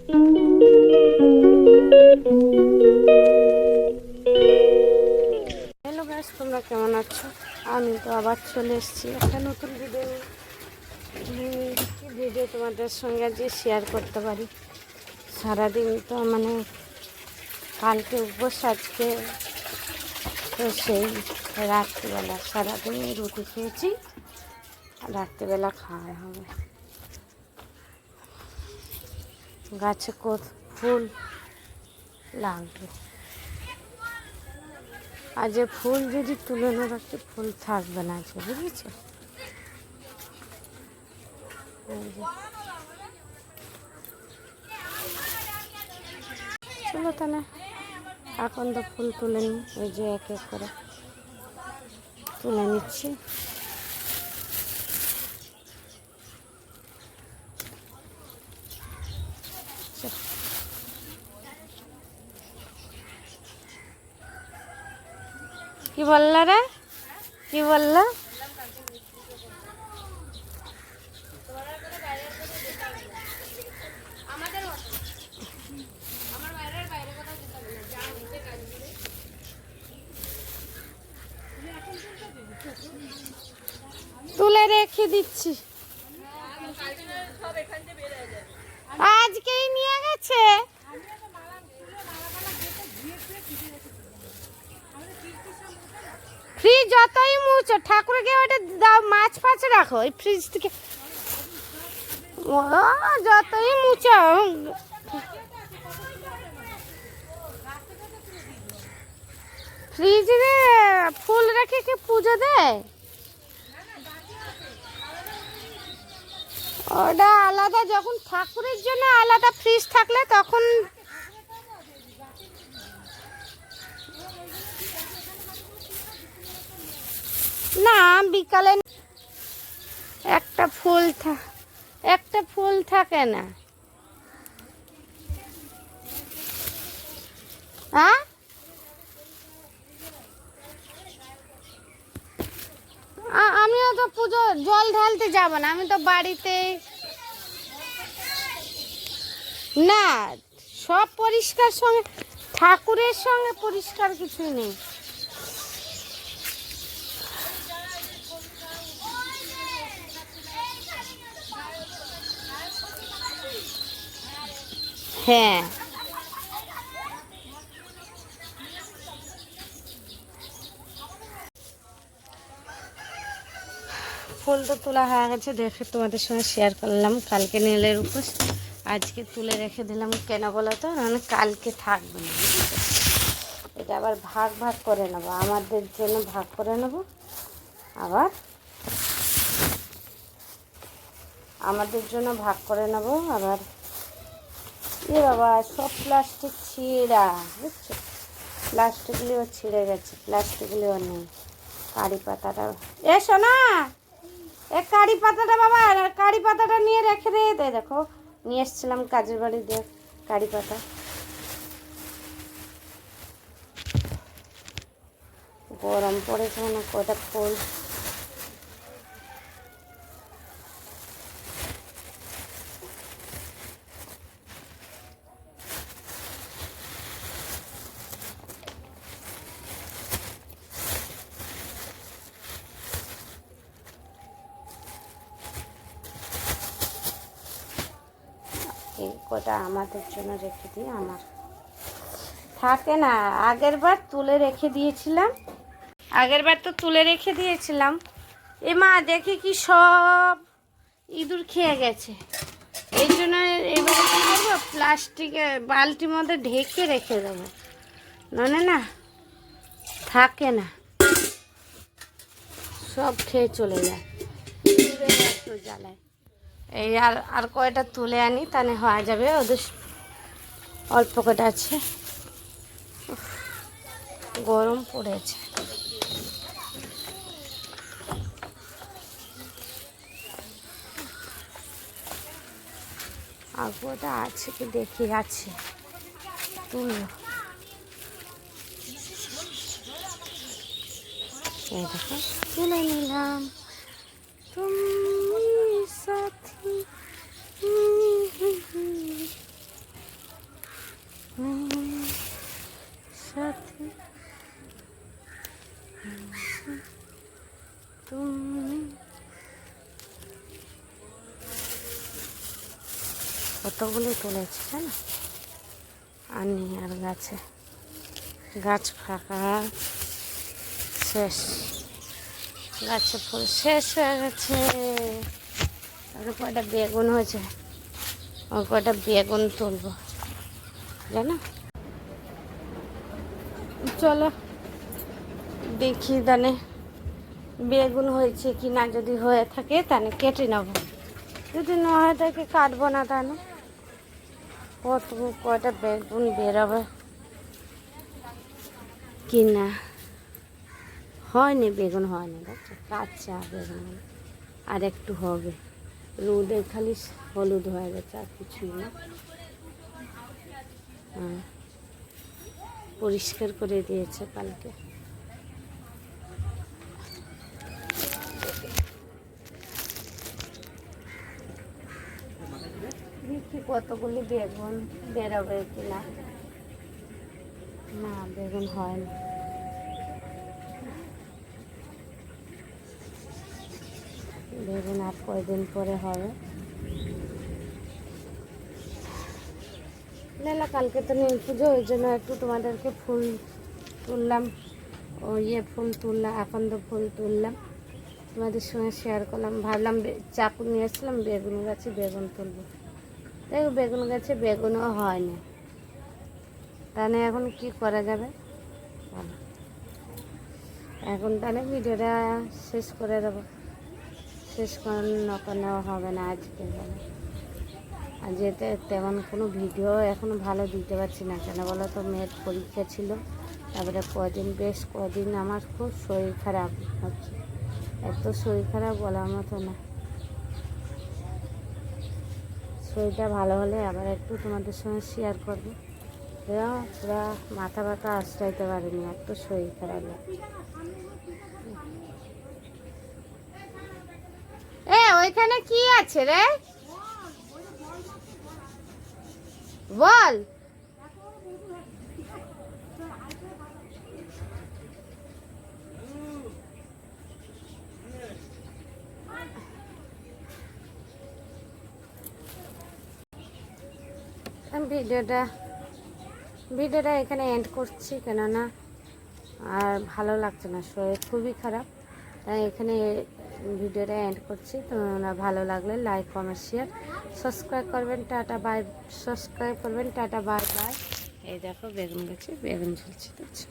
Hello guys, তোমরা কেমন আছো? আমি তো আবার চলে এসেছি একটা নতুন ভিডিও তোমাদের সঙ্গে আজকে শেয়ার করতে পারি। সারাদিন তো মানে কালকে উপোস, আজকে তো সেই রাত্রিবেলা সারাদিন রুটি খেয়েছি, রাত্রিবেলা খাওয়া হবে। গাছে কত ফুল লাগবে, আর যে ফুল যদি তুলে না রাখতে ফুল থাকবে না, আজকে বুঝেছ? চলো তাহলে এখন তো ফুল তুলে নিই, ওই যে এক এক করে তুলে নিচ্ছি। কি বললা রে? কি বললা? তুলে রেখে দিচ্ছি, আজকেই নিয়ে গেছে। ফ্রিজ যতই মুছো, ঠাকুরকে ওটা দাও, মাছ ফাছ রাখো ওই ফ্রিজ থেকে। যতই মুছো, ফ্রিজে ফুল রেখে কি পুজো দেয়? ওটা আলাদা, যখন ঠাকুরের জন্য আলাদা ফ্রিজ থাকলে তখন। না, বিকালে একটা ফুল থাকে না। হ্যাঁ, আমিও তো পুজো জল ঢালতে যাব না, আমি তো বাড়িতে। না, সব পরিষ্কার সঙ্গে ঠাকুরের সঙ্গে পরিষ্কার কিছুই নেই। হ্যাঁ, ফুল তো তোলা হয়ে গেছে, দেখে তোমাদের সঙ্গে শেয়ার করলাম। কালকে নীলের উপোস, আজকে তুলে রেখে দিলাম। কেন বলো তো? মানে কালকে থাকবে না, এটা আবার ভাগ ভাগ করে নেবো, আমাদের জন্য ভাগ করে নেব, আবার আমাদের জন্য ভাগ করে নেব। আবার এ বাবা, সব প্লাস্টিক ছিঁড়া, বুঝছো? প্লাস্টিকগুলিও ছিঁড়ে গেছে, প্লাস্টিকগুলিও নেই। কারি পাতাটা, এসো না, এ কারি পাতাটা বাবা, কারি পাতাটা নিয়ে রেখে দে। দেখো, নিয়ে এসেছিলাম কাজের বাড়ি দিয়ে কারি পাতা। গরম পড়েছে না, কটা ফুল। এই কটা আমাদের জন্য রেখে দিই, আমার থাকে না। আগের বার তুলে রেখে দিয়েছিলাম, এ মা দেখি কি সব ইঁদুর খেয়ে গেছে। এই জন্য এবার কী করবো, প্লাস্টিকের বালতির মধ্যে ঢেকে রেখে দেবো, নয় না থাকে না, সব খেয়ে চলে যায়, একটু জ্বালায়। এই আর কয়টা তুলে আনি, তাহলে হয়ে যাবে। ওদের অল্প কটা আছে, গরম পড়েছে। আর কটা আছে কি দেখি, আছে, তুলো। এই দেখো, তুলে নিলাম। তুমি সাথী, কতগুলো তুলেছে জানো, আর নেই আর গাছে, গাছ ফাঁকা শেষ, গাছে ফুল শেষ হয়ে গেছে। আর কয়টা বেগুন হয়েছে, আর কয়টা বেগুন তুলবো জানো। চলো দেখি তাহলে বেগুন হয়েছে কি না, যদি হয়ে থাকে তাহলে কেটে নেবো, যদি না হয় তাকে কাটবো না। তাহলে কত কয়টা বেগুন বেরোবে কি না। হয়নি বেগুন, হয়নি, দেখছো কাঁচা বেগুন, আর একটু হবে, রোদে খালি হলুদ হয়ে গেছে আর কিছুই না। হ্যাঁ, পরিষ্কার করে দিয়েছে কালকে। দেখি কতগুলি বেগুন বেরোবে কিনা। না বেগুন হয় না, বেগুন আর কয়দিন পরে হবে। না কালকে তো নীল পুজো, ওই জন্য একটু তোমাদেরকে ফুল তুললাম, ও ফুল তুললাম, আকন্দ ফুল তুললাম, তোমাদের সঙ্গে শেয়ার করলাম। ভাবলাম চাকু নিয়ে এসলাম, বেগুন গাছে বেগুন তুলবো, দেখো বেগুন গাছে বেগুনও হয়নি। তাহলে এখন কি করা যাবে বলো, এখন তাহলে ভিডিওটা শেষ করে দেবো, শেষ করানো হবে না আজকে বলো। আর যেতে তেমন কোনো ভিডিও এখনও ভালো দিতে পারছি না, কেন বলো তো, মেয়ের পরীক্ষা ছিল, তারপরে বেশ কদিন আমার খুব শরীর খারাপ হচ্ছে, এত শরীর খারাপ বলার মতো না। শরীরটা ভালো হলে আবার একটু তোমাদের সঙ্গে শেয়ার করবো। পুরা মাথা ব্যথা আশ্রাইতে পারিনি, এত শরীর খারাপ। ওইখানে কি আছে রে বল। ভিডিওটা এখানে এন্ড করছি, কেননা আর ভালো লাগছে না, শরীর খুবই খারাপ, তাই এখানে ভিডিওটা এন্ড করছি। তোমরা ভালো লাগলে লাইক কমেন্ট শেয়ার সাবস্ক্রাইব করবেন, টাটা বাই, সাবস্ক্রাইব করবেন, টাটা বাই বাই। এই দেখো বেগুন গাছে বেগুন ঝুলছে, দেখছো।